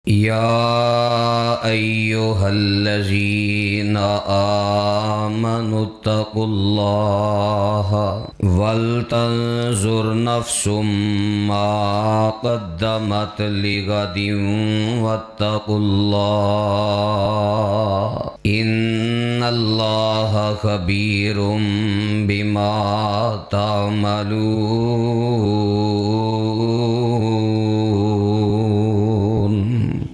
يا أيها الذين آمنوا اتقوا الله ولتنظر نفس ما قدمت لغد واتقوا الله إن الله خبير بما تعملون۔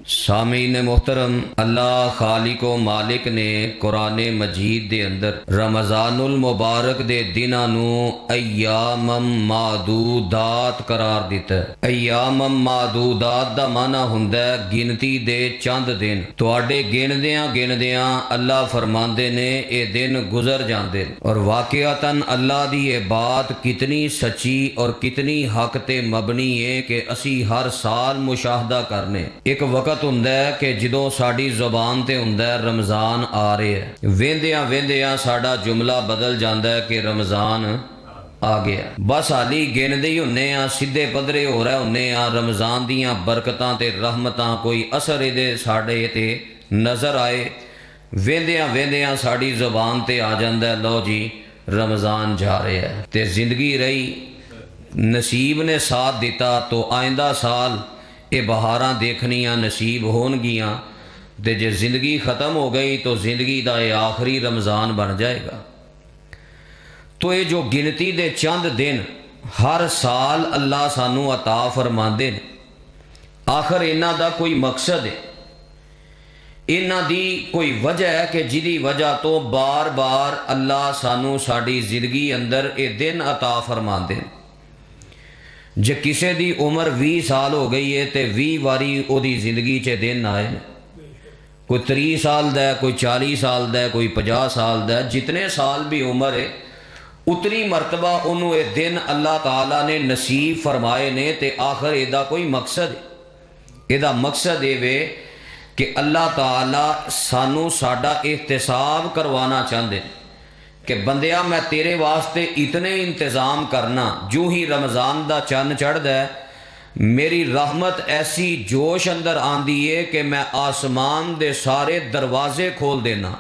سامعین محترم، اللہ خالق و مالک نے قرآن مجید دے اندر رمضان المبارک دے دناں نو ایام معدودات قرار دیتا ہے۔ ایام معدودات دا معنی ہوندا ہے گنتی دے چند دن۔ تواڈے گندیاں اللہ فرماندے نے اے دن گزر جاندے، اور واقعتاً اللہ دی یہ بات کتنی سچی اور کتنی حق تے مبنی ہے کہ اسی ہر سال مشاہدہ کرنے۔ ایک وقت ہوندا ہے کہ جدوں ساڈی زبان تے ہوندا ہے رمضان آ رہے ہے، ویندیاں ساڈا جملہ بدل جاندا ہے کہ رمضان آ گیا۔ بس حالی گندے ہی ہونے ہاں، سیدھے پدرے ہو رہے ہونے ہاں، رمضان دیاں برکتاں تے رحمتاں کوئی اثر دے ساڈے تے نظر آئے، ویندیاں ساڈی زبان تے آ جاندا ہے لو جی رمضان جا رہے ہے، تے زندگی رہی، نصیب نے ساتھ دیتا تو آئندہ سال یہ بہاراں دیکھنیاں نصیب ہون گیاں، تے جے زندگی ختم ہو گئی تو زندگی دا یہ آخری رمضان بن جائے گا۔ تو یہ جو گنتی دے چند دن ہر سال اللہ سانو عطا فرماندے نے، آخر انہاں دا کوئی مقصد ہے، انہاں دی کوئی وجہ ہے کہ جدی وجہ تو بار بار اللہ سانو ساڈی زندگی اندر یہ دن عطا فرماندے نے۔ جے کسے دی عمر 20 سال ہو گئی ہے تے 20 واری او دی زندگی چے دن آئے، کوئی 30 سال دا ہے، کوئی 40 سال دا ہے، کوئی 50 سال دا ہے، جتنے سال بھی عمر ہے اتنی مرتبہ انہوں اے دن اللہ تعالیٰ نے نصیب فرمائے نے، تے آخر ایدہ کوئی مقصد ہے۔ ایدہ مقصد اے وے کہ اللہ تعالیٰ سانو ساڈا احتساب کروانا چاہتے ہیں کہ بندیا میں تیرے واسطے اتنے انتظام کرنا، جو ہی رمضان دا چن چڑھدا ہے میری رحمت ایسی جوش اندر آندی ہے کہ میں آسمان دے سارے دروازے کھول دینا،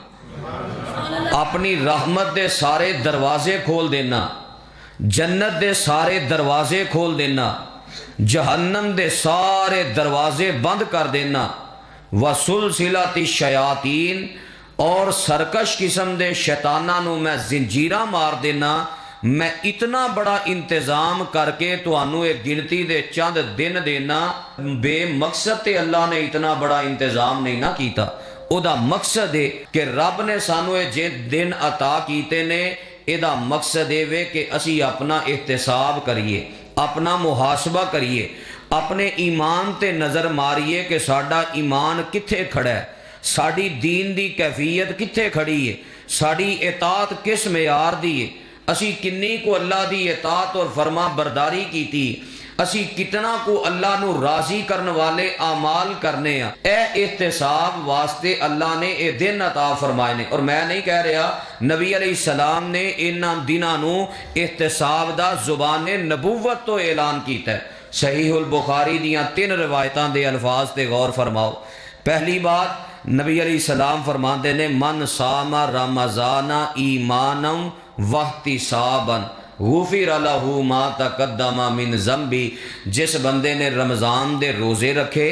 اپنی رحمت دے سارے دروازے کھول دینا، جنت دے سارے دروازے کھول دینا، جہنم دے سارے دروازے بند کر دینا، وَسُلْسِلَةِ الشَّيَاطِينَ اور سرکش قسم دے شیطاناں نو میں زنجیراں مار دینا۔ میں اتنا بڑا انتظام کر کے تانوں ایک گنتی دے چند دن دینا، بے مقصد تے اللہ نے اتنا بڑا انتظام نہیں نہ کیتا۔ او دا مقصد ہے کہ رب نے سانو جے دن عطا کیتے نے، اے دا مقصد ہے وے کہ اسی اپنا احتساب کریے، اپنا محاسبہ کریے، اپنے ایمان تے نظر ماریے کہ ساڈا ایمان کتھے کھڑا ہے، ساڑی دین دی کیفیت کتھے کھڑی ہے، ساڑی اطاعت کس معیار دی ہے، اسی کنی کو اللہ دی اطاعت اور فرما برداری کیتی، اسی کتنا کو اللہ نو راضی کرنے والے اعمال کرنے ہیں۔ اے احتساب واسطے اللہ نے اے دن عطا فرمائے نے، اور میں نہیں کہہ رہا، نبی علیہ السلام نے انہاں دناں نو احتساب دا زبان نبوت تو اعلان کیتا ہے۔ صحیح البخاری دیاں 3 روایتاں دے الفاظ تے غور فرماؤ۔ پہلی بات نبی علیہ السلام فرماندے نے من صام رمضان ایمانا واحتسابا غفر لہ ما تقدم من ذنبی، جس بندے نے رمضان دے روزے رکھے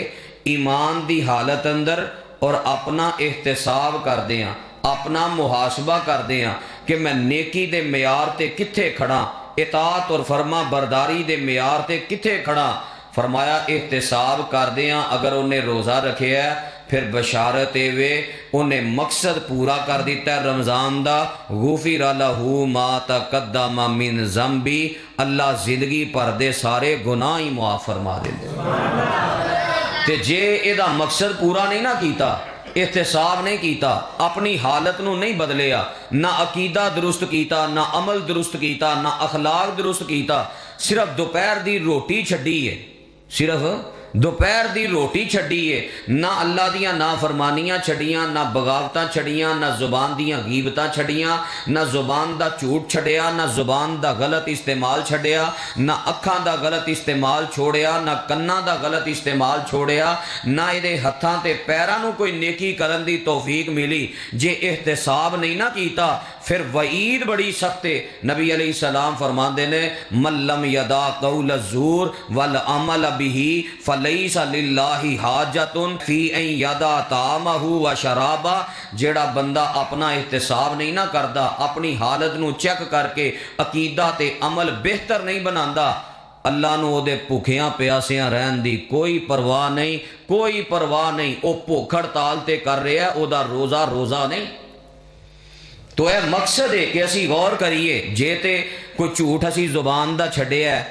ایمان دی حالت اندر اور اپنا احتساب کر دیاں، اپنا محاسبہ کر دیاں کہ میں نیکی دے معیار تے کتھے کھڑا، اطاعت اور فرما برداری دے معیار تے کتھے کھڑا، فرمایا احتساب کر دیاں اگر انہیں روزہ رکھے ہے، پھر بشارت وے انہیں مقصد پورا کر دیتا ہے رمضان دا، غفر لہ ما تقدم من ذنبی، اللہ زندگی پر دے سارے گناہ ہی معاف فرما دے۔ تے جے ایدہ مقصد پورا نہیں نہ کیتا، احتساب نہیں کیتا، اپنی حالت نو نہیں بدلیا، نہ عقیدہ درست کیتا، نہ عمل درست کیتا، نہ اخلاق درست کیتا، صرف دوپہر دی روٹی چھڈی ہے، صرف دوپہر دی روٹی چھڈی ہے، نہ اللہ دیاں نافرمانیاں چھڈیاں، نہ بغاوتاں چھڈیاں، نہ زبان دیاں غیبتاں چھڈیاں، نہ زبان دا جھوٹ چھڈیا، نہ زبان دا غلط استعمال چھڈیا، نہ اکھاں دا غلط استعمال چھوڑیا، نہ کناں دا غلط استعمال چھوڑیا، نہ یہ ہتھاں تے پیراں نو کوئی نیکی کرن دی توفیق ملی۔ جے احتساب نہیں نہ کیتا پھر وعید بڑی سخت ہے۔ نبی علیہ السلام فرماندے نے من لم یدا قول الزور والعمل به فلیس للہ حاجۃ فی ان یدا طعامہ و شرابہ، جیڑا بندہ اپنا احتساب نہیں نہ کردا، اپنی حالت نو چیک کر کے عقیدہ تے عمل بہتر نہیں بناندا، اللہ نو دے بھوکھیاں پیاسیاں رہن دی کوئی پرواہ نہیں، کوئی پرواہ نہیں، او بھوک ہڑتال تے کر رہا ہے، او دا روزہ روزہ نہیں۔ تو اے مقصد ہے کہ اسی غور کریے، جے تے کوئی جھوٹ اسی زبان دا چھڈیا ہے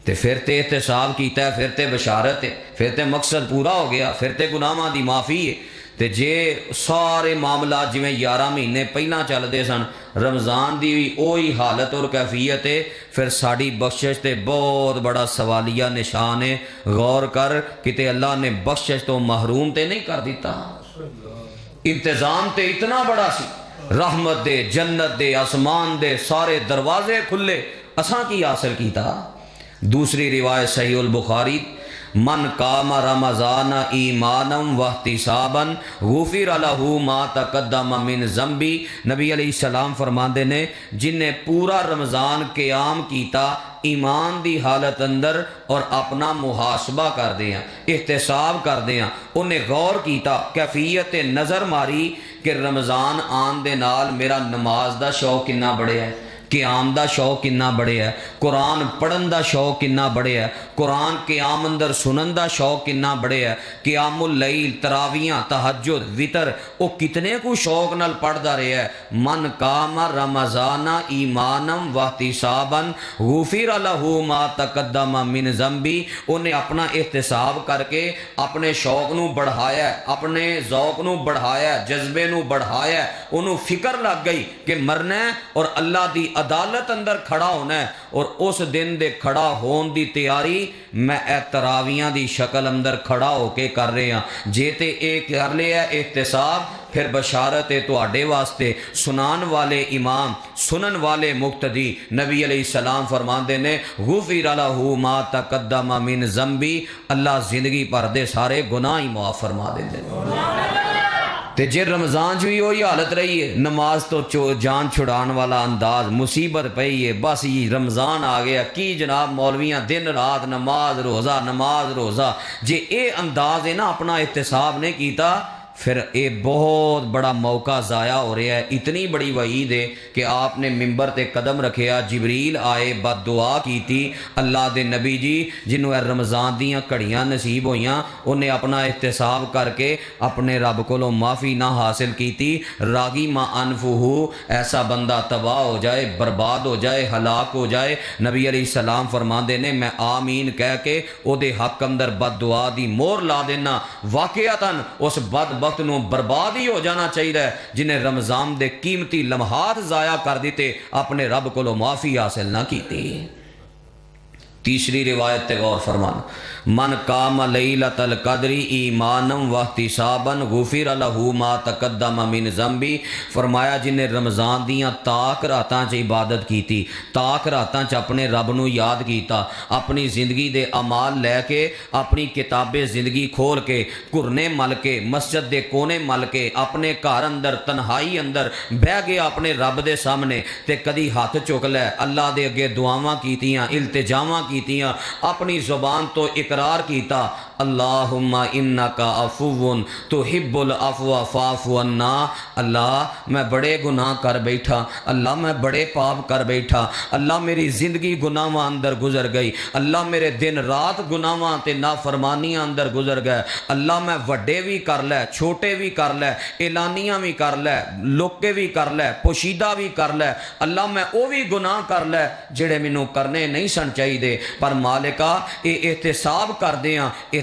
تے پھر تے احتساب کیتا ہے، پھر تے بشارت ہے، پھر تے مقصد پورا ہو گیا، پھر تے گناہاں دی معافی ہے۔ تے جے سارے معاملات جویں 11 مہینے پہلاں چلدے سن، رمضان دی بھی اوہی حالت اور کیفیت ہے، پھر ساڑی بخشش تے بہت بڑا سوالیہ نشان ہے۔ غور کر کتے اللہ نے بخشش تو محروم تے نہیں کر دیتا، انتظام تے اتنا بڑا سی، رحمت دے، جنت دے، آسمان دے سارے دروازے کھلے، اساں کی حاصل کیتا۔ دوسری روایت صحیح البخاری، من قام رمضان ایمانا واحتسابا غفر لہ ما تقدم من ذنبی، نبی علیہ السلام فرماندے نے جن نے پورا رمضان قیام کیتا ایمان دی حالت اندر اور اپنا محاسبہ کر دیاں، احتساب کر دیاں، انہیں غور کیتا، کیفیت نظر ماری کہ رمضان آن دے نال میرا نماز دا شوق کنا بڑھیا ہے، قیام دا شوق کنا بڑھیا ہے، قرآن پڑھن دا شوق کنا بڑھیا ہے، قرآن قیام اندر سنن دا شوق کنا بڑھیا ہے، قیام اللیل، تراویاں، تہجد، وطر، او کتنے کو شوق نال پڑھدا رہیا ہے۔ من قام رمضان ایمانا واحتسابا غفر لہ ما تقدم من ذنبی، انہیں اپنا احتساب کر کے اپنے شوق نو بڑھایا ہے، اپنے ذوق نو بڑھایا ہے، جذبے نو بڑھایا ہے، انہوں فکر لگ گئی کہ مرنا ہے اور اللہ دی عدالت اندر کھڑا ہونا ہے، اور اس دن دے کھڑا ہون دی تیاری میں اے تراویاں دی شکل اندر کھڑا ہو کے کر رہے ہیں۔ جے تے ایک کر لیا احتساب، پھر بشارت ہے تواڈے واسطے، سنان والے امام، سنن والے مقتدی، نبی علیہ السلام فرماندے نے غفر لہ ما تقدم من ذنبی، اللہ زندگی پر دے سارے گناہ ہی معاف فرما دیندے نے۔ تے جے رمضان جو ہی وہی حالت رہی ہے، نماز تو جان چھڑان والا انداز، مصیبت پئی ہے، بس یہ رمضان آ گیا، کی جناب مولویاں دن رات نماز روزہ نماز روزہ، جے اے انداز ہے نا اپنا احتساب نہیں کیتا، پھر اے بہت بڑا موقع ضائع ہو رہا ہے۔ اتنی بڑی وعید ہے کہ آپ نے ممبر تے قدم رکھیا، جبریل آئے، بد دعا کی تھی، اللہ دے نبی جی جنہوں اے رمضان دیاں کڑیاں نصیب ہویاں، انہیں اپنا احتساب کر کے اپنے رب کو معافی نہ حاصل کی تھی، راغی ما انفہو، ایسا بندہ تباہ ہو جائے، برباد ہو جائے، ہلاک ہو جائے۔ نبی علیہ السلام فرماندے نے میں آمین کہہ کے او دے حق اندر بد دعا دی مور لا دینا، واقعتاً اس بد وقت نو برباد ہی ہو جانا چاہیے جنہیں رمضان دے قیمتی لمحات ضائع کر دیتے، اپنے رب کو معافی حاصل نہ کیتی۔ تیسری روایت تے غور فرمانا، من قام لیلۃ القدر ایمانا واحتسابا غفر لہ ما تقدم من ذنبی، فرمایا جن نے رمضان دیاں تاک راتاں چ عبادت کیتی، تاک راتاں چ اپنے رب نو یاد کیتا، اپنی زندگی دے اعمال لے کے، اپنی کتاب زندگی کھول کے، گھرنے مل کے، مسجد دے کونے مل کے، اپنے گھر اندر تنہائی اندر بہ گیا اپنے رب دے سامنے، تے کدی ہاتھ چک لے، اللہ دے اگے دعاواں کیتیاں، التجاواں کیتیاں، اپنی زبان تو اقرار کیتا، اللہم انکا عفو تحب العفو فاعف عنا، اللہ میں بڑے گناہ کر بیٹھا، اللہ میں بڑے پاپ کر بیٹھا، اللہ میری زندگی گناہاں اندر گزر گئی، اللہ میرے دن رات گناہاں تے نافرمانیاں اندر گزر گئے، اللہ میں وڈے بھی کر لے، چھوٹے بھی کر لے، اعلانیاں بھی کر لے، لوکے بھی کر لے، پوشیدہ بھی کر لے، اللہ میں او بھی گناہ کر لے جڑے مینوں کرنے نہیں سن چاہیے، پر مالکا اے احتساب کر دیاں،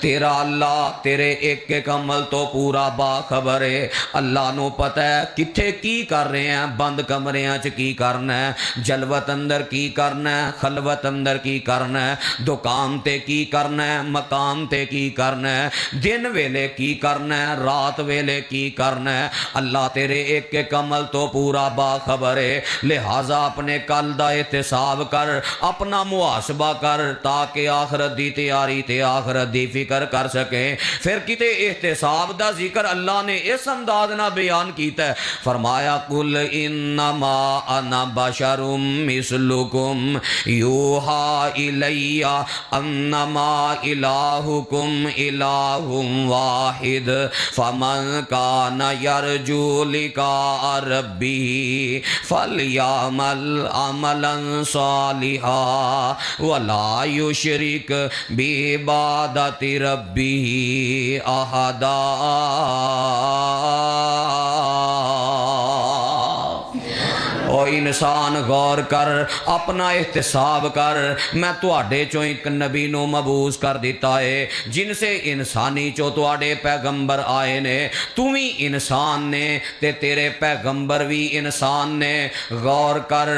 تیرا اللہ تیرے ایک ایک عمل تو پورا باخبر ہے۔ اللہ نو پتہ ہے کتھے کی کر رہے ہیں، بند کمریاں چ کی کرنا ہے، جلوت اندر کی کرنا ہے، خلوت اندر کی کرنا ہے، دکان تے کی کرنا ہے، مکان تے کی کرنا ہے، دن ویلے کی کرنا ہے، رات ویلے کی کرنا ہے۔ اللہ تیرے ایک ایک عمل تو پورا باخبر ہے، لہٰذا اپنے کل دا احتساب کر، اپنا محاسبہ کر، تاکہ آخرت دی تیاری تے آخرت دی فکر کر سکیں۔ پھر کتے احتساب دا ذکر اللہ نے اس انداز نہ بیان کیتا ہے، فرمایا قل انما انا بشر مثلکم یوحا الی انما الہکم الہ واحد فمن کان یرجو لقاء ربہ فلیعمل عملا صالحا ولا یشرک بعبادت ربہ احدا۔ او انسان غور کر، اپنا احتساب کر، میں تواڈے چوں ایک نبی نو مبعوث کر دیتا ہے جن سے انسانی چوں تواڈے پیغمبر آئے نے، تو بھی انسان نے تے تیرے پیغمبر بھی انسان نے۔ غور کر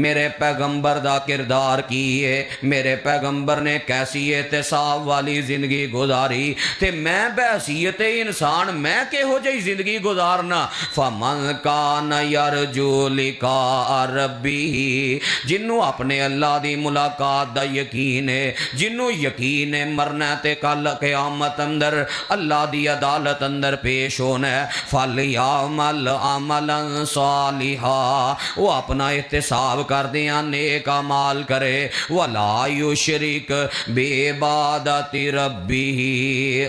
میرے پیغمبر دا کردار کی ہے، میرے پیغمبر نے کیسی احتساب والی زندگی گزاری تے میں بحیثیت انسان میں کہو جہی زندگی گزارنا۔ فمن کان یرجو لقاء ربی، جنوں اپنے اللہ دی ملاقات دا یقین ہے، جنوں یقین ہے مرنا تے کل قیامت اندر اللہ دی عدالت اندر پیش ہونا ہے، فلیعمل عملا صالحا، وہ اپنا احتساب کر دیاں نیک اعمال کرے، ولا یشرک بعبادت ربہ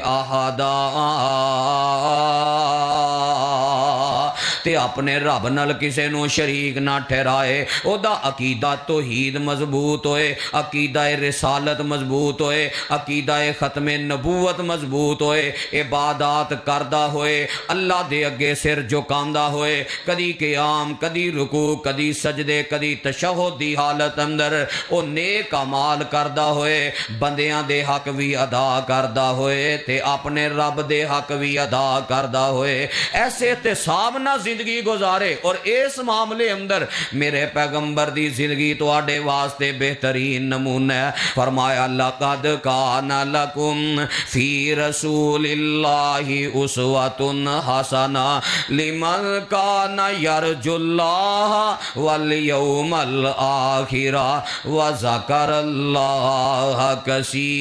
احدا، تے اپنے رب نال کسے نو شریک نہ ٹھہرائے، او دا عقیدہ توحید مضبوط ہوئے، عقیدہ رسالت مضبوط ہوئے، عقیدہ ختم نبوت مضبوط ہوئے، عبادات کردہ ہوئے، اللہ دے اگے سر جھکاندہ ہوئے، کدی قیام کدی رکوع کدی سجدے کدی تشہد دی حالت اندر او نیک اعمال کردہ ہوئے، بندیاں دے حق بھی ادا کردہ ہوئے تے اپنے رب دے حق بھی ادا کردہ ہوئے، ایسے احتساب نہ زندگی گزارے۔ اور اس معاملے اندر میرے پیغمبر دی زندگی تو آڈے واسطے بہترین نمونہ ہے۔ فرمایا لقد کان لکم فی رسول اللہ اسوۃ حسنہ لمن کان یرجو اللہ والیوم الآخر وذکر اللہ کثیرا۔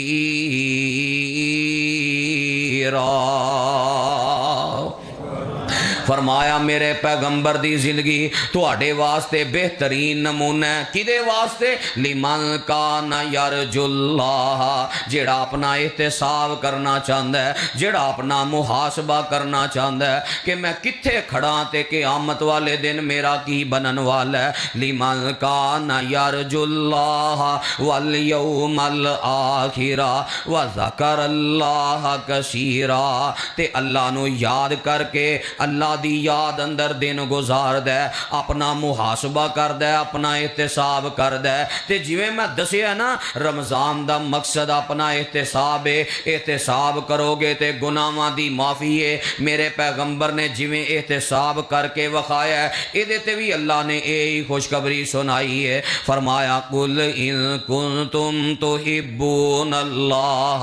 فرمایا میرے پیغمبر دی زندگی تواڈے واسطے بہترین نمونہ ہے۔ کدے واسطے؟ لمن کان یرجو اللہ، جیڑا اپنا احتساب کرنا چاہندا ہے، جیڑا اپنا محاسبہ کرنا چاہندا ہے کہ میں کتھے کھڑا تے قیامت والے دن میرا کی بنن والا ہے۔ لمن کان یرجو اللہ والیوم الآخر وذکر اللہ کثیرا، تے اللہ نو یاد کر کے اللہ دی یاد اندر دن گزار دے، اپنا محاسبہ کر دے، اپنا احتساب کر دے۔ تے جویں میں دسیا نا رمضان دا مقصد اپنا احتساب ہے، احتساب کرو گے تے گناہاں دی معافی ہے۔ میرے پیغمبر نے جویں احتساب کر کے وکھایا ہے، ایدے تے بھی اللہ نے یہی خوشخبری سنائی ہے۔ فرمایا قل ان کنتم تحبون اللہ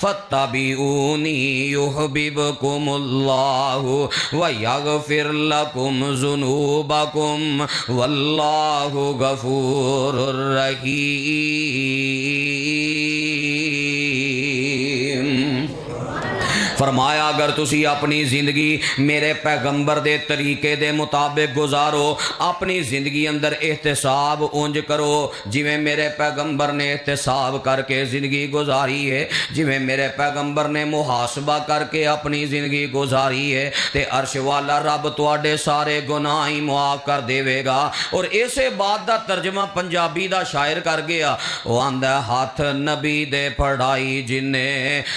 فاتبعونی یحببکم اللہ وَيَغْفِرْ لَكُمْ ذُنُوبَكُمْ وَاللَّهُ غَفُورٌ رَحِيمٌ۔ فرمایا اگر تسی اپنی زندگی میرے پیغمبر دے طریقے دے مطابق گزارو، اپنی زندگی اندر احتساب اونج کرو جویں میرے پیغمبر نے احتساب کر کے زندگی گزاری ہے، جویں میرے پیغمبر نے محاسبہ کر کے اپنی زندگی گزاری ہے، تے عرش والا رب تواڈے سارے گناہ ہی معاف کر دے گا۔ اور اسے بات دا ترجمہ پنجابی دا شاعر کر گیا، وہ آندا ہاتھ نبی دے پڑھائی جن نے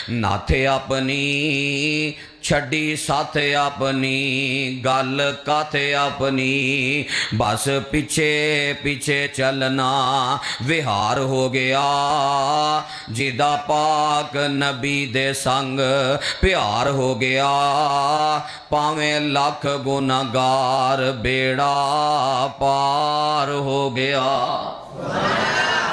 ناتھے اپنی چھڈی ساتھ اپنی گل کاتھ اپنی بس پیچھے پیچھے چلنا وہار ہو گیا جدا پاک نبی دے سنگ پیار ہو گیا پاویں لاکھ گناہگار بیڑا پار ہو گیا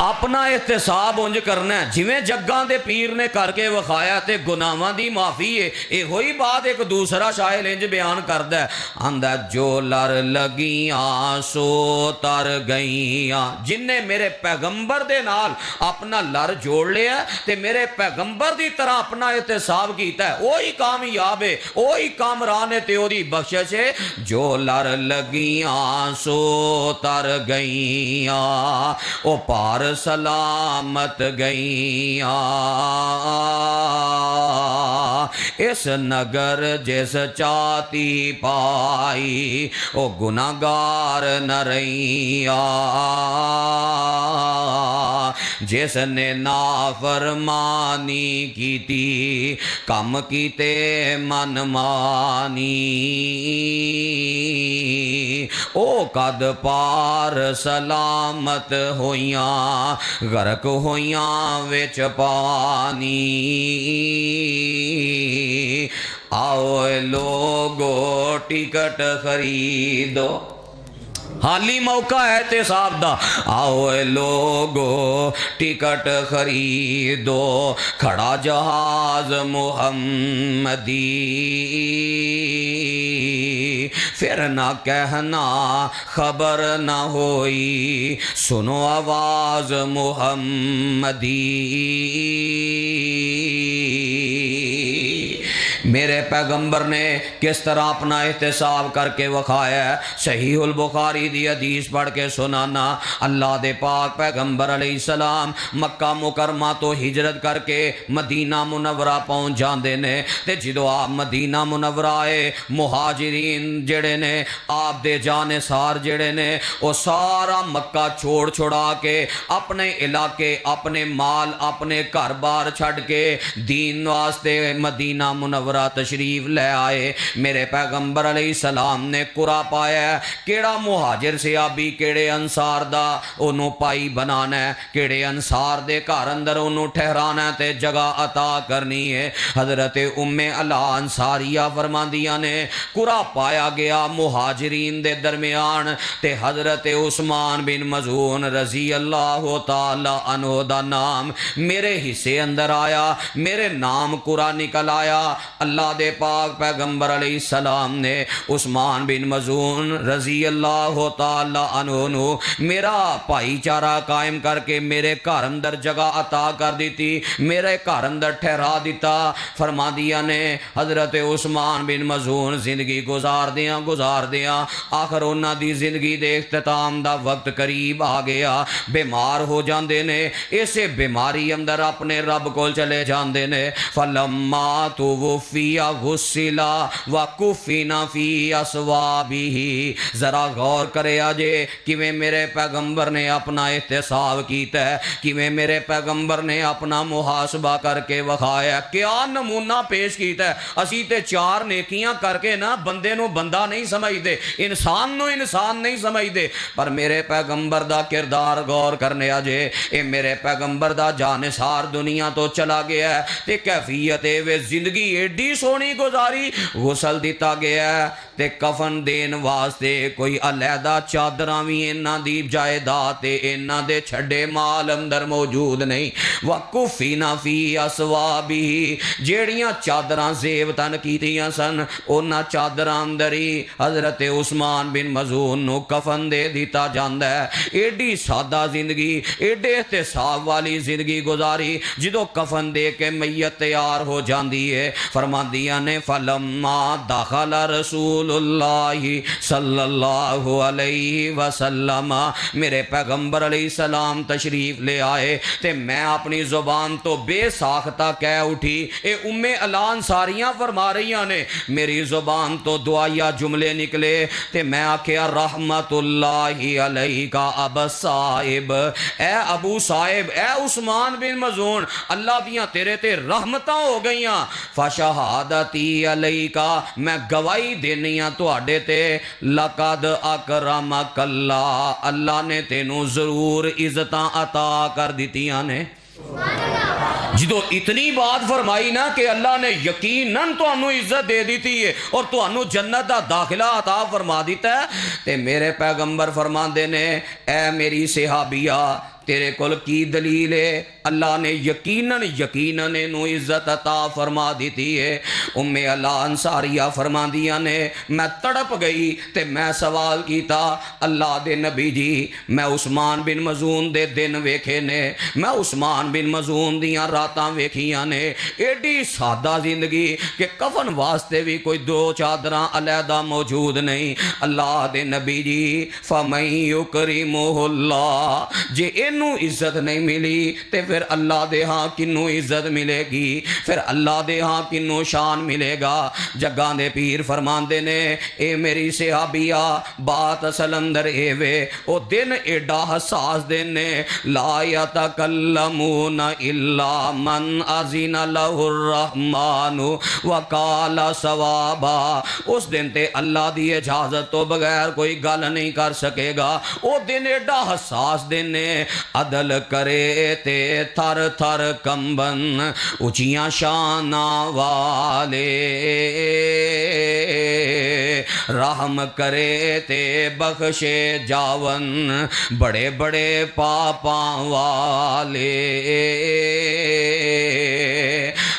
اپنا احتساب انج کرنا ہے جویں جگاں دے پیر نے کر کے وکھایا تے گناہاں دی معافی ہے یہ ہوئی بات ایک دوسرا شاعر انج بیان کردا ہے آندا جو لر لگیاں سو تر گئیاں جن نے میرے پیغمبر دے نال اپنا لر جوڑ لیا تے میرے پیغمبر دی طرح اپنا احتساب کیتا ہے وہی کامیاب ہے وہی کامران ہے تے اودی بخشش ہے جو لر لگیاں سو تر گئیاں او پار سلامت گئیاں اس نگر جس چاہتی پائی او گناہگار نہ رہیاں جس نے نافرمانی کیتی کم کیتے من مانی او قد پار سلامت ہویاں غرق ہویاں وچ پانی آؤ لوگو ٹکٹ خریدو حالی موقع ہے احتساب دا آؤ لوگو ٹکٹ خریدو کھڑا جہاز محمدی پھر نہ کہنا خبر نہ ہوئی سنو آواز محمدی میرے پیغمبر نے کس طرح اپنا احتساب کر کے وکھایا ہے صحیح البخاری دی حدیث پڑھ کے سنانا اللہ دے پاک پیغمبر علیہ السلام مکہ مکرمہ تو ہجرت کر کے مدینہ منورہ پہنچ جاندے نے تے جدو آپ مدینہ منورہ آئے مہاجرین جڑے نے آپ دے جانثار جڑے نے وہ سارا مکہ چھوڑ چھڑا کے اپنے علاقے اپنے مال اپنے گھر بار چھڑ کے دین واسطے مدینہ منورہ تشریف لے آئے میرے پیغمبر علیہ السلام نے قرآ پایا کیڑا مہاجر صحابی کیڑے انصار دا انہوں پائی بنانا ہے کیڑے انصار دے گھر اندر انہوں ٹھہرانا ہے تے جگہ عطا کرنی ہے حضرت ام علا انصاریہ فرماندیاں نے قرآ پایا گیا مہاجرین دے درمیان تے حضرت عثمان بن مظعون رضی اللہ تعالی عنہ دا نام میرے حصے اندر آیا میرے نام قرآ نکل آیا اللہ دے پاک پیغمبر علیہ السلام نے عثمان بن مظعون رضی اللہ تعالی عنہ نو میرا بھائی چارہ قائم کر کے میرے گھر اندر جگہ عطا کر دیتی میرے گھر اندر ٹھہرا دیتا فرما دیا نے حضرت عثمان بن مظعون زندگی گزار دیاں آخر انہاں دی زندگی دے اختتام دا وقت قریب آ گیا بیمار ہو جاندے نے اسے بیماری اندر اپنے رب کول چلے جاندے نے فلما توفی غسلا وکفنا فی اسوابہ ذرا غور کرے آجے کیویں میرے پیغمبر نے اپنا احتساب کیتا ہے کیویں میرے پیغمبر نے اپنا محاسبہ کر کے وکھایا کیا نمونہ پیش کیتا ہے اسی تے چار نیکیاں کر کے نا بندے نو بندہ نہیں سمجھ دے انسان نو انسان نہیں سمجھ دے پر میرے پیغمبر دا کردار غور کرنے آجے اے میرے پیغمبر دا جانثار دنیا تو چلا گیا ہے تے کیفیت وے زندگی ایڈی سونی گزاری غسل دیتا گیا ہے تے کفن دین واسطے کوئی علیحدہ چادراں وی انہاں دی جائیداد تے انہاں دے چھڈے مال اندر موجود نہیں وکفینا فی اسوابہ جیڑیاں چادراں زیب تن کیتیاں سن انہاں چادراں اندر ہی حضرت عثمان بن مظعون نو کفن دے دیتا جاندا ہے ایڈی سادہ زندگی ایڈے احتساب والی زندگی گزاری جدو کفن دے کے میت تیار ہو جاندی ہے فرماندیاں نے فلما دخل رسول اللہ صلی اللہ علیہ وسلم میرے پیغمبر علیہ السلام تشریف لے آئے تے میں اپنی زبان تو بے ساختہ کہہ اٹھی اے ام علان ساریاں فرما رہیاں نے میری زبان تو دعائیہ جملے نکلے تے میں آکھیا رحمت اللہ علیہ کا ابا صاحب اے ابو صاحب اے عثمان بن مظعون اللہ دیاں تیرے تے رحمتاں ہو گئیاں فشہادت شہادتی علیکا میں گواہی دینی ہاں تواڈے تے لقد اکرمک اللہ اللہ نے تینوں ضرور عزتاں عطا کر دتیاں نے جدو اتنی بات فرمائی نا کہ اللہ نے یقیناً تو انہوں عزت دے دیتی ہے اور تو انہوں جنت دا داخلہ عطا فرما دیتا ہے تے میرے پیغمبر فرماندے نے اے میری صحابیہ تیرے کول کی دلیل ہے اللہ نے یقیناً انہوں عزت عطا فرما دیتی ہے ام اللہ انصاریہ فرما دیا نے میں تڑپ گئی تے میں سوال کیتا اللہ دے نبی جی میں عثمان بن مظعون دے دن ویکھے نے میں عثمان بن مظعون دیاں راتاں ویکھیاں نے ایڈی سادہ زندگی کہ کفن واسطے بھی کوئی دو چادراں علیحدہ موجود نہیں اللہ دے نبی جی فَمَن يُكْرِمُهُ اللَّهُ جے انہوں عزت نہیں ملی تے پھر اللہ دے ہاں کنوں عزت ملے گی پھر اللہ دے ہاں کنوں شان ملے گا جگاں دے پیر فرماندے نے اے میری صحابیہ بات اصل اندر اے وے او دن ایڈا حساس دن نے لا یتکلمون الا من اذن له الرحمن وقال صوابا اس دن تے اللہ دی اجازت تو بغیر کوئی گل نہیں کر سکے گا او دن ایڈا حساس دن نے عدل کرے تے تھر تھر کمبن اچیاں شانہ والے رحم کرے تے بخشے جاون بڑے بڑے پاپاں والے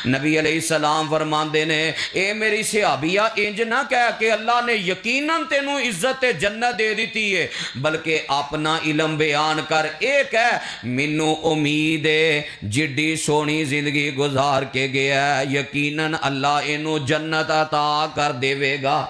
نبی علیہ السلام فرماندے نے اے میری صحابیہ انج نہ کہہ کہ اللہ نے یقیناً تینوں عزت جنت دے دیتی ہے بلکہ اپنا علم بیان کر ایک ہے منوں امید ہے جڈی سونی زندگی گزار کے گیا ہے یقیناً اللہ انہوں جنت عطا کر دے گا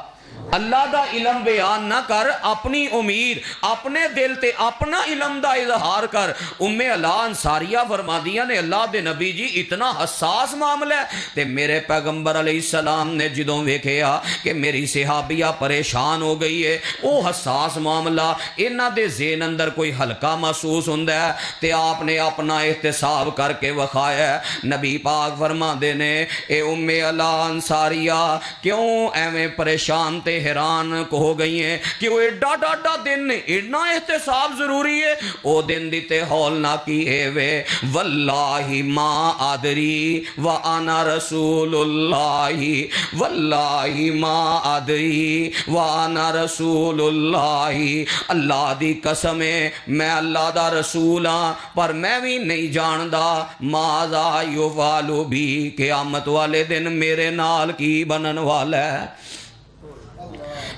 اللہ دا علم بیان نہ کر اپنی امید اپنے دل تے اپنا علم دا اظہار کر ام اللہ انصاریہ فرمادیاں نے اللہ دے نبی جی اتنا حساس معاملہ ہے تے میرے پیغمبر علیہ السلام نے جدوں ویکھیا کہ میری صحابیہ پریشان ہو گئی ہے او حساس معاملہ انہاں دے ذہن اندر کوئی ہلکا محسوس ہوندا ہے تے آپ نے اپنا احتساب کر کے وکھایا ہے نبی پاک فرماندے نے اے ام اللہ انصاریہ کیوں ایویں پریشان تے حیران کو ہو گئی ہیں کہ وہ ایڈا ڈاڈا دن ایڈنا احتساب ضروری ہے او دن دیتے ہول نہ کی ہے وے واللہ ما ادری وانا رسول اللہ واللہ ما ادری وانا رسول اللہ اللہ دی قسم ہے میں اللہ دا رسول ہاں پر میں بھی نہیں جاندا ماذا یفعل بی قیامت والے دن میرے نال کی بنن والا ہے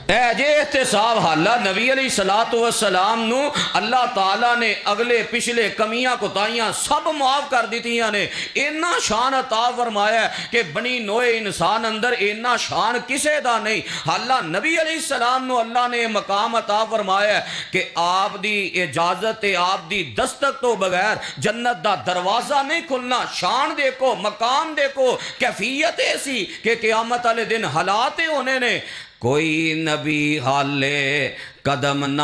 اے جے احتساب حالہ نبی علیہ السلام نو اللہ تعالیٰ نے اگلے پچھلے کمیاں کوتاہیاں سب معاف کر دیتیاں نے اینا شان عطا فرمایا ہے کہ بنی نوع انسان اندر اینا شان کسے دا نہیں حالہ نبی علیہ السلام نو اللہ نے مقام عطا فرمایا ہے کہ آپ دی اجازت آپ دی دستک تو بغیر جنت دا دروازہ نہیں کھلنا شان دیکھو مقام دیکھو کیفیت ایسی کہ قیامت والے دن حالات ہونے نے کوئی نبی حالے قدم نہ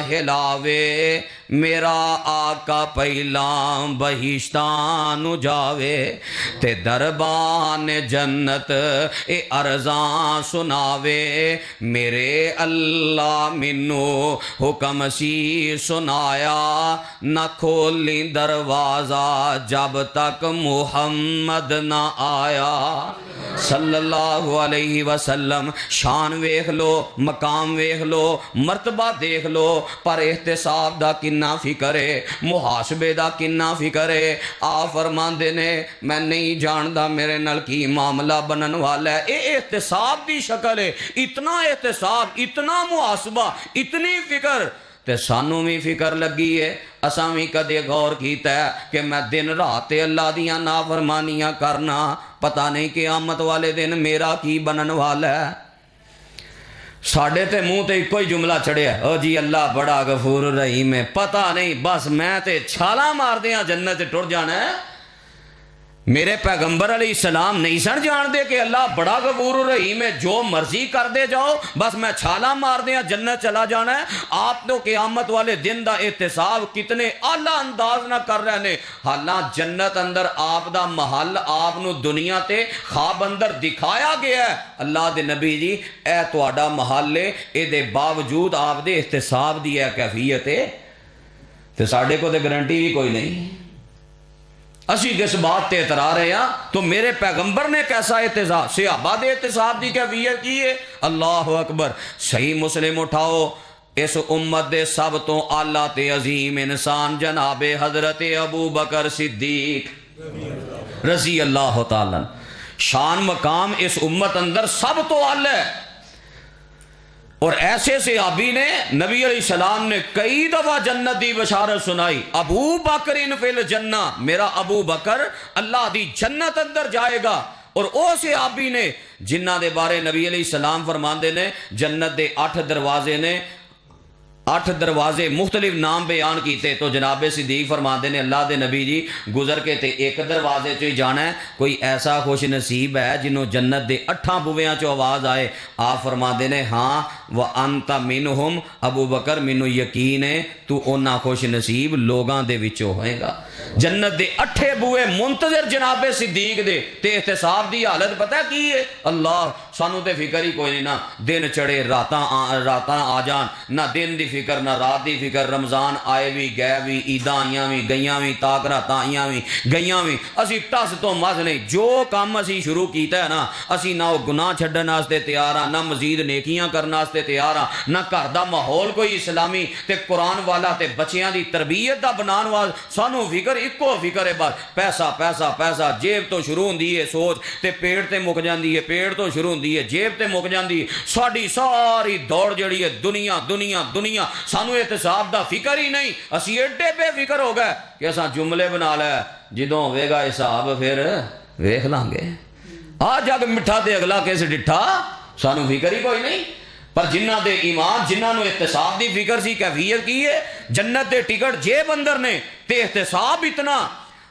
ہلاوے میرا آقا پہلا بہشتان جاوے تے دربان جنت اے ارزاں سناوے میرے اللہ منو حکم سی سنایا نہ کھولی دروازہ جب تک محمد نہ آیا صلی اللہ علیہ وسلم شان ویکھ لو مقام ویکھ لو مرتبہ دیکھ لو پر احتساب دا کنا فکر ہے محاسبے دا کنا فکر ہے آپ فرماندے نے میں نہیں جاندا میرے نال کی معاملہ بنن والا ہے اے احتساب دی شکل ہے اتنا احتساب اتنا محاسبہ اتنی فکر تے سانوں بھی فکر لگی ہے اساں بھی کدے غور کیتا ہے کہ میں دن رات اللہ دیاں نافرمانیاں کرنا پتہ نہیں قیامت والے دن میرا کی بنن والا ہے ساڑھے تے منہ تے کوئی جملہ چڑھیا او جی اللہ بڑا غفور رحیم ہے پتہ نہیں بس میں تے چھالا مار دیاں جنت ٹر جانا ہے میرے پیغمبر علیہ السلام نہیں سن جان دے کہ اللہ بڑا غفور رحیم ہے، جو مرضی کر دے جاؤ، بس میں چھالا مار دیا جنت چلا جانا ہے۔ آپ تو قیامت والے دن دا احتساب کتنے اعلیٰ انداز نہ کر رہے نے، حالانکہ جنت اندر آپ دا محل آپ نو دنیا تے خواب اندر دکھایا گیا ہے۔ اللہ دے نبی جی اے تہاڈا محل ہے، اے دے باوجود آپ دے احتساب دی ہے کیفیت ہے تے ساڈے کو تے گارنٹی بھی کوئی نہیں، اسی کس بات تے اترا رہے ہیں۔ تو میرے پیغمبر نے کیسا احتساب، صحابہ دے احتساب دی کیفیت کی ہے؟ اللہ اکبر۔ صحیح مسلم اٹھاؤ، اس امت دے سب تو اعلیٰ تے عظیم انسان جناب حضرت ابو بکر صدیق رضی اللہ تعالیٰ، شان مقام اس امت اندر سب تو اعلیٰ ہے۔ اور ایسے صحابی نے نبی علیہ السلام نے کئی دفعہ جنت دی بشارت سنائی، ابو بکر فی الجنہ، میرا ابو بکر اللہ دی جنت اندر جائے گا۔ اور او صحابی نے جنہ دے بارے نبی علیہ السلام فرماندے نے جنت دے 8 دروازے نے، 8 دروازے مختلف نام بیان کیتے، تو جناب صدیق فرماندے نے اللہ دے نبی جی گزر کے تے ایک دروازے چ جانا ہے، کوئی ایسا خوش نصیب ہے جنہوں جنت دے 8 بویاں چ آواز آئے؟ آپ فرماندے نے ہاں، وَأَنْتَ مِنْهُمْ، ابو بکر مینوں یقین ہے تو اونا خوش نصیب لوگاں دے وچوں ہوئے گا۔ جنت دے 8 بوئے منتظر جناب صدیق دے، تے احتساب دی حالت پتہ کی ہے؟ اللہ سانو تے فکر ہی کوئی نہیں، نہ دن چڑھے راتاں آ جان، نہ دن دی فکر نہ رات دی فکر، رمضان آئے بھی گئے بھی، عیداں آئیاں بھی گئیاں بھی، تاکراتاں آئیاں بھی گئیاں بھی، اسی ٹس تو مز نہیں، جو کام اسی شروع کیتا ہے نا، اسی نہ وہ گناہ چھڈن واسطے تیار ہاں، نہ مزید نیکیاں کرن واسطے تیار ہاں، نہ گھر دا ماحول کوئی اسلامی تے قرآن والا تے بچیاں دی تربیت دا بنان واسطے سانو فکر اکو فکر ہے، بس پیسہ پیسہ پیسہ، جیب تو شروع ہوندی ہے سوچ تے پیٹ تے مک جاندی ہے، پیٹ تو شروع ہوندی ہے جیب تے مک جاندی ہے، ساڈی ساری دوڑ جڑی ہے دنیا دنیا دنیا، سانو احتساب دا فکر ہی نہیں، اسی ایڈے بے فکر ہو گئے کہ اساں جملے بنا لے جدوں ہوئے گا حساب پھر ویکھ لیں گے، آ جگ مٹھا تے اگلا کس ڈٹھا، سانو فکر ہی کوئی نہیں۔ پر جنہ دے ایمان، جنہ نو احتساب دی فکر سی، کیفیت کی ہے؟ جنت دے ٹکٹ جیب اندر نے تے احتساب اتنا۔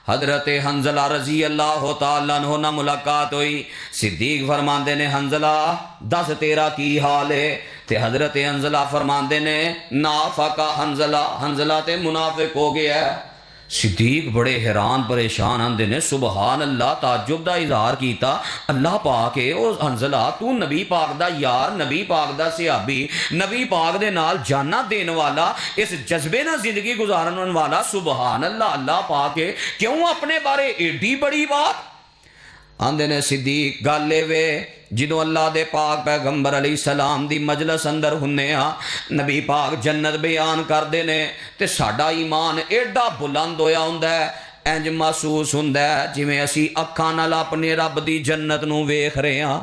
حضرت حنظلہ رضی اللہ تعالیٰ عنہ نہ ملاقات ہوئی، صدیق فرماندے نے حنظلہ دس تیرا کی حال ہے؟ تے حضرت حنظلہ فرماندے نے نافقہ حنظلہ، حنظلہ تے منافق ہو گیا ہے۔ صدیق بڑے حیران پریشان آندے نے سبحان اللہ، تعجب دا اظہار کیتا، اللہ پاک ہے او حنظلہ تو نبی پاک دا یار، نبی پاک دا صحابی، نبی پاک دے نال جانا دین والا، اس جذبے نہ زندگی گزارن والا، سبحان اللہ، اللہ پاک ہے، کیوں اپنے بارے ایڈی بڑی بات؟ آندے نے صدیق گل اے وے جدوں اللہ دے پاک پیغمبر علیہ السلام دی مجلس اندر ہنے ہاں، نبی پاک جنت بیان کردے نے تے ساڈا ایمان ایڈا بلند ہویا ہوندا ہے، انج محسوس ہوندا ہے جویں اسی اکھاں نال اپنے رب دی جنت نو ویکھ رہے ہاں۔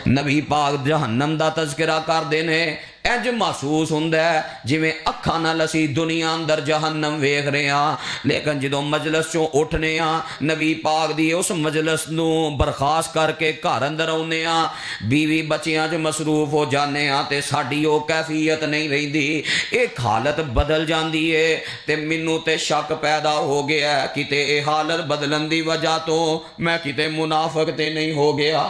نبی پاک جہنم دا تذکرہ کردے نے، انج محسوس ہوندا ہے جویں اکھاں نال اسی دنیا اندر جہنم ویکھ رہے ہاں، لیکن جدوں مجلس چوں اٹھنے ہاں، نبی پاک دی اس مجلس نو برخاست کر کے گھر اندر آنے ہاں، بیوی بچیاں چ مصروف ہو جانے ہاں تے ساڈی او کیفیت نہیں رہندی، ایک حالت بدل جاندی ہے تے مینوں تے شک پیدا ہو گیا ہے کتے اے حالت بدلن دی وجہ تو میں کتے منافق تے نہیں ہو گیا۔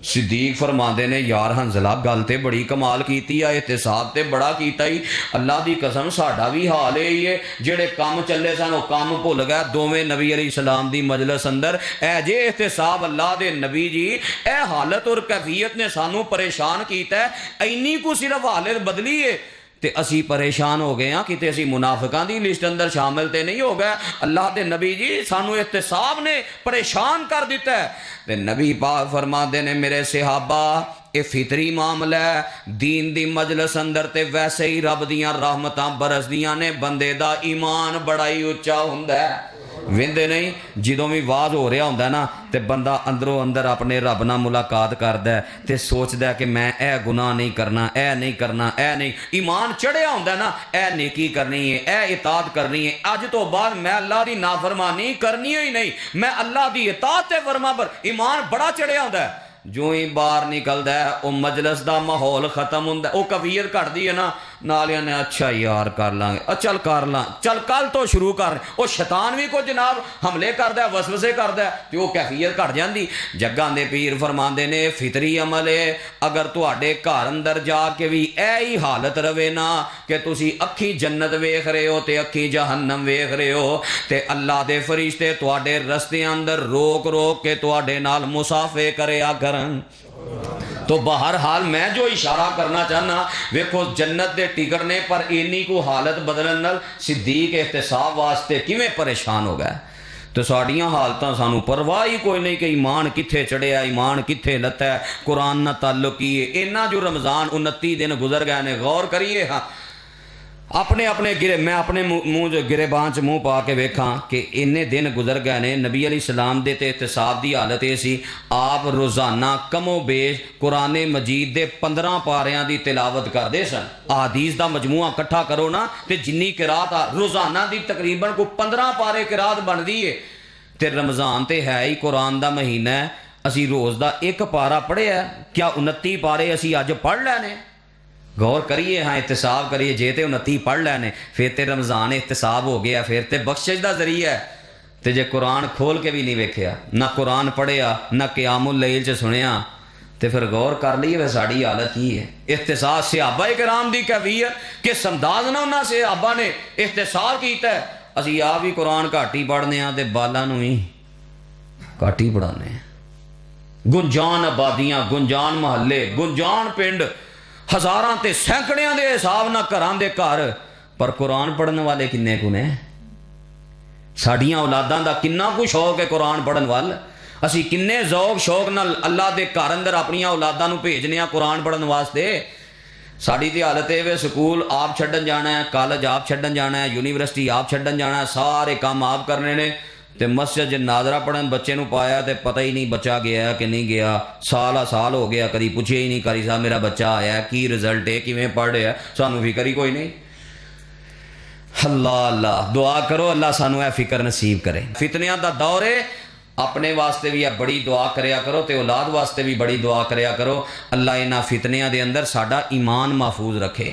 صدیق فرماندے نے یار حنظلہ گل تے بڑی کمال کیتی ہے، احتساب تے بڑا کیتا ہی، اللہ دی قسم ساڈا بھی حال ہی ہے، جڑے کام چلے سن وہ کام بھول گئے دوویں نبی علیہ السلام دی مجلس اندر، اے جے احتساب اللہ دے نبی جی، اے حالت اور کیفیت نے سانو پریشان کیتا ہے، اینی کو صرف حالت بدلی ہے تے اسی پریشان ہو گئے ہاں کتے اسی منافقان دی لسٹ اندر شامل تے نہیں ہو گئے۔ اللہ دے نبی جی سانو احتساب نے پریشان کر دیتا ہے تے نبی پاک فرما دے نے میرے صحابہ اے فطری معاملہ ہے، دین دی مجلس اندر تے ویسے ہی رب دیاں رحمتاں برس دیاں نے، بندے دا ایمان بڑا ہی اچا ہوندا ہے، ویندے نہیں جدوں بھی واز ہو رہا ہوندا نا تے بندہ اندروں اندر اپنے رب نال ملاقات کردا ہے تے سوچدا ہے کہ میں اے گناہ نہیں کرنا، اے نہیں کرنا، اے نہیں، ایمان چڑھیا ہوندا ہے نا، اے نیکی کرنی ہے، اے اطاعت کرنی ہے، اج تو بعد میں اللہ دی نافرمانی کرنی ہی نہیں، میں اللہ دی اطاعت تے فرما بر، ایمان بڑا چڑھیا ہوندا ہے۔ جو ہی باہر نکلدا ہے او مجلس دا ماحول ختم ہوندا ہے، او کیفیت گھٹدی ہے نا، نالیاں نے اچھا یار کر لیں گے، چل کر لاں، چل کل تو شروع کر۔ وہ شیطان بھی کو جناب حملے کردا ہے، وسوسے کردا ہے تے وہ کیفیت گھٹ جاندی۔ جگاں دے پیر فرماندے نے فطری عمل ہے، اگر تواڈے گھر اندر جا کے بھی ہی حالت رہے نا کہ تسی اکھی جنت ویکھ رہے ہو تے اکھی جہنم ویکھ رہے ہو تے اللہ دے فرشتے تواڈے رستے اندر روک روک کے تواڈے نال مصافحے کریا کرن۔ تو بہرحال میں جو اشارہ کرنا چاہنا، ویکھو جنت دے ٹکڑنے پر اینی کو حالت بدلن نال صدیق احتساب واسطے کیویں پریشان ہو گئے۔ تو ساڈیاں حالتاں سانو پرواہ ہی کوئی نہیں کہ ایمان کتھے چڑھیا، ایمان کتھے لتا ہے، قرآن نہ تعلق کی ہے۔ اینا جو رمضان 29 دن گزر گئے نے، غور کریے ہاں اپنے اپنے گرے، میں اپنے منہ جو گریبان چ منہ پا کے ویکھاں کہ اینے دن گزر گئے نے۔ نبی علیہ السلام دے تے احتساب دی حالت یہ سی، آپ روزانہ کم و بیش قرآن مجید دے 15 پاریاں دی تلاوت کردے سن۔ احادیث دا مجموعہ کٹھا کرو نا تے جنی قرات روزانہ دی تقریباً کو 15 پارے قرات بندی ہے۔ تے رمضان تے ہے ہی قرآن دا مہینہ ہے، اسی روز دا ایک پارا پڑھیا ہے، کیا 29 پارے اسی اج پڑھ لینے؟ غور کریے ہاں، احتساب کریے، جے تے 29 پڑھ لینے پھر تے رمضان احتساب ہو گیا، پھر تے بخشش دا ذریعہ ہے۔ تے جے قرآن کھول کے بھی نہیں ویکھیا، نہ قرآن پڑھیا، نہ قیام اللیل چ سنیا، تے پھر غور کر لیے وہ ساڑی حالت ہی ہے۔ احتساب صحابہ کرام دی کیفیت کہ سمداز نہ انہاں صحابہ نے احتساب کیتا ہے۔ اسی آپ بھی قرآن گھٹ ہی پڑھنے ہاں تے بالاں نوں ہی گھٹ ہی پڑھانے ہیں۔ گنجان آبادیاں، گنجان محلے، گنجان پنڈ، ہزاراں تے سینکڑیاں دے حساب نہ گھراں دے گھر، پر قرآن پڑھنے والے کنے کو نے؟ ساڈیاں اولاداں دا کنا کو شوق ہے قرآن پڑھن وال؟ اسی کنے ذوق شوق نال اللہ دے گھر اندر اپنیاں اولاداں نو بھیجنے ہاں قرآن پڑھن واسطے۔ ساڑی تے حالت ہے سکول آپ چھڈن جانا ہے، کالج آپ چھڈن جانا ہے، یونیورسٹی آپ چھڈن جانا ہے، سارے کام آپ کرنے نے، تے مسجد ناظرہ پڑھن بچے نو پایا تے پتہ ہی نہیں بچہ گیا کہ نہیں گیا، سال ہو گیا کدی پوچھے ہی نہیں، کری صاحب میرا بچہ آیا ہے، کی رزلٹ ہے، کیویں پڑھ رہا ہے، سانو فکر ہی کوئی نہیں۔ اللہ اللہ دعا کرو اللہ سانو اے فکر نصیب کرے۔ فتنیاں دا دور ہے، اپنے واسطے بھی بڑی دعا کریا کرو تے اولاد واسطے بھی بڑی دعا کریا کرو، اللہ انہاں فتنیاں دے اندر ساڈا ایمان محفوظ رکھے،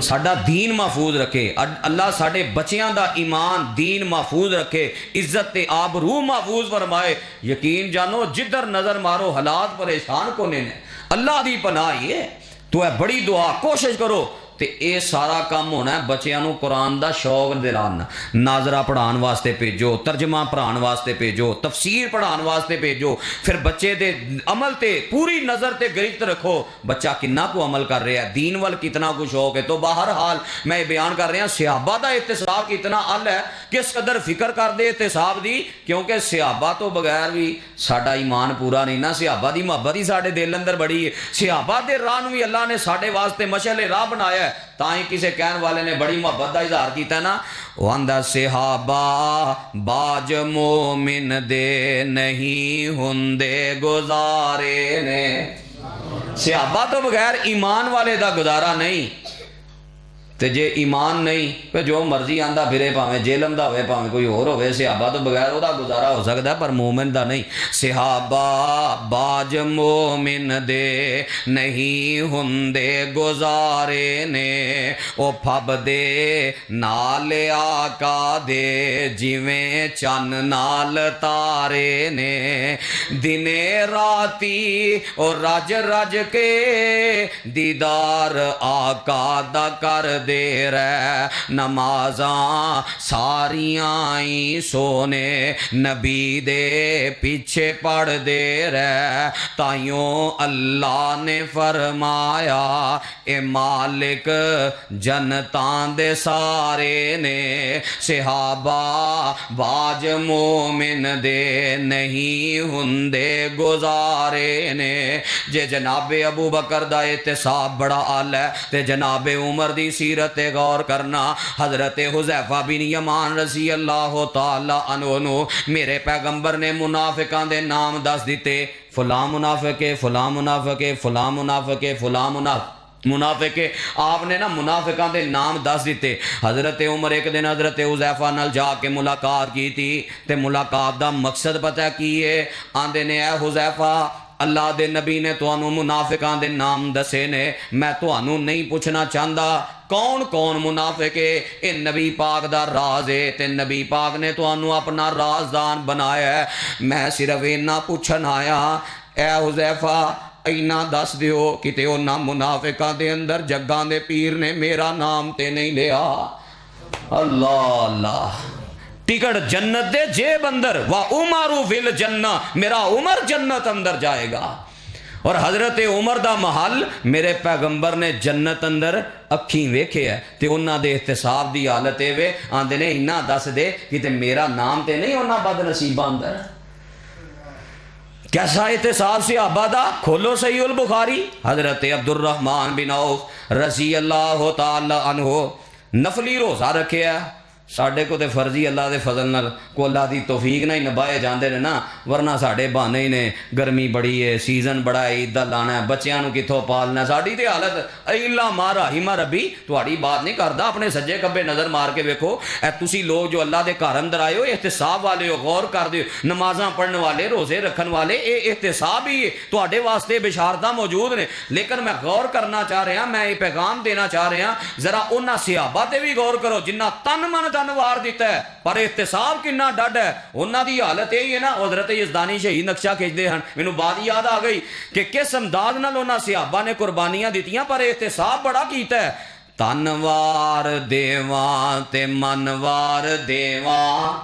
ساڈا دین محفوظ رکھے، اللہ ساڈے بچیاں دا ایمان دین محفوظ رکھے، عزت تے آبرو محفوظ فرمائے۔ یقین جانو جدھر نظر مارو حالات پریشان کونے نے، اللہ دی پناہ یہ تو ہے، بڑی دعا کوشش کرو تے اے سارا کام ہونا ہے بچیاں نو قرآن دا شوق دلانا، ناظرہ پڑھان واسطے بھیجو، ترجمہ پڑھان واسطے بھیجو، تفسیر پڑھان واسطے بھیجو، پھر بچے دے عمل تے پوری نظر تے گرفت رکھو، بچہ کنا کو عمل کر رہا ہے، دین وال کتنا کو شوق ہے۔ تو بہرحال میں بیان کر رہا ہوں صحابہ دا احتساب کتنا ال ہے، کس قدر فکر کر دے احتساب دی، کیونکہ صحابہ تو بغیر بھی ساڈا ایمان پورا نہیں نا، صحابہ دی محبت ہی ساڈے دل اندر بڑی ہے، صحابہ دے راہ نو بھی اللہ نے ساڈے واسطے مشعل راہ بنایا ہے۔ تائیں کسے کہن والے نے بڑی محبت دا اظہار کیتا ہے نا، واندا صحابہ باج مومن دے نہیں ہوندے گزارے نے، صحابہ تو بغیر ایمان والے دا گزارا نہیں۔ تے جے ایمان نہیں پہ جو مرضی آندا پھرے، پاویں جیلم دا ہوئے پاویں کوئی اور ہوئے، صحابہ تو بغیر وہ دا گزارا ہو سکتا ہے پر مومن دا نہیں۔ صحابہ باج مومن دے نہیں ہوندے گزارے نے، او پھب دے نال آقا دے جویں چن نال تارے نے، دنے راتی او رج رج کے دیدار آقا دا کر دے رہ، نمازاں ساریاں ہی سونے نبی دے پیچھے پڑھ دے رہ، تائیوں اللہ نے فرمایا اے مالک جنتاں دے سارے نے، صحابہ باج مومن دے نہیں ہوندے گزارے نے۔ جے جناب ابو بکر دا احتساب بڑا آل ہے تے جناب عمر دی سیرت غور کرنا، حضرت حذیفہ بن یمان رضی اللہ تعالی عنہ نو میرے پیغمبر نے منافقاں دے نام دس دیتے، فلاں منافق ہے، فلاں منافق ہے، فلاں منافق ہے، فلاں منافق ہے، آپ نے نا منافقاں دے نام دس دیتے۔ حضرت عمر ایک دن حضرت حذیفہ نال جا کے ملاقات کی تھی تے ملاقات دا مقصد پتہ کی ہے؟ آندے نے اے حذیفہ اللہ دے نبی نے تانوں منافقاں دے نام دسے نے، میں تانوں نہیں پوچھنا چاہتا کون کون منافق ہے، اے نبی پاک دا راز ہے تے نبی پاک نے تانوں اپنا رازدان بنایا ہے۔ میں صرف اینا پوچھن آیا اے حذیفہ اینا دس دیو کتے انہاں منافقاں دے اندر جگاں دے پیر نے میرا نام تے نہیں لیا۔ اللہ اللہ، ٹکٹ جنت دے جیب اندر، وَعُمَرُ فِي الْجَنَّةِ، میرا عمر جنت اندر جائے گا۔ اور حضرت عمر دا محل میرے پیغمبر نے جنت اندر اکھیں ویکھے ہے تے انہاں دے احتساب دی حالت ہے وے آندے نے انہاں دس دے کہ تے میرا نام تے نہیں انہاں بد نصیبہ اندر۔ کیسا احتساب صحابہ دا؟ کھولو صحیح البخاری، حضرت عبد الرحمن بن عوف رضی اللہ تعالی عنہ نفلی روزہ رکھے ہے، ساڑھے کو تے فرضی اللہ دے فضل نال کو اللہ دی توفیق نہ ہی نبھائے جاندے نے نا، ورنہ ساڑھے بہانے ہی نے گرمی بڑی ہے، سیزن بڑا ہے، عید دا لانا ہے، بچیاں نو کتھوں پالنا ہے، ساڑھی تے حالت اللہ ما رحم ربی، تہاڑی بات نہیں کردا، اپنے سجے کبے نظر مار کے ویکھو، اے تسی لوگ جو اللہ دے گھر اندر آئے ہو احتساب والے ہو، غور کر دیو، نمازاں پڑھن والے، روزے رکھن والے، اے احتساب ہی ہے، تہاڈے واسطے بشارتاں موجود نے، لیکن میں غور کرنا چاہ رہا، میں یہ پیغام دینا چاہ رہا، ذرا انہاں صحابہ تے بھی غور کرو جنہ تن من وار دیتا ہے پر احتساب کنا ڈڈ ہے، انہاں دی حالت یہی ہے نا۔ حضرت یزدانی شہید نقشہ کھچدے ہن، مینوں بات یاد آ گئی کہ کس انداز نال انہاں صحابہ نے قربانیاں دتیاں پر احتساب بڑا کیتا ہے۔ تنوار دیواں تے منوار دیواں،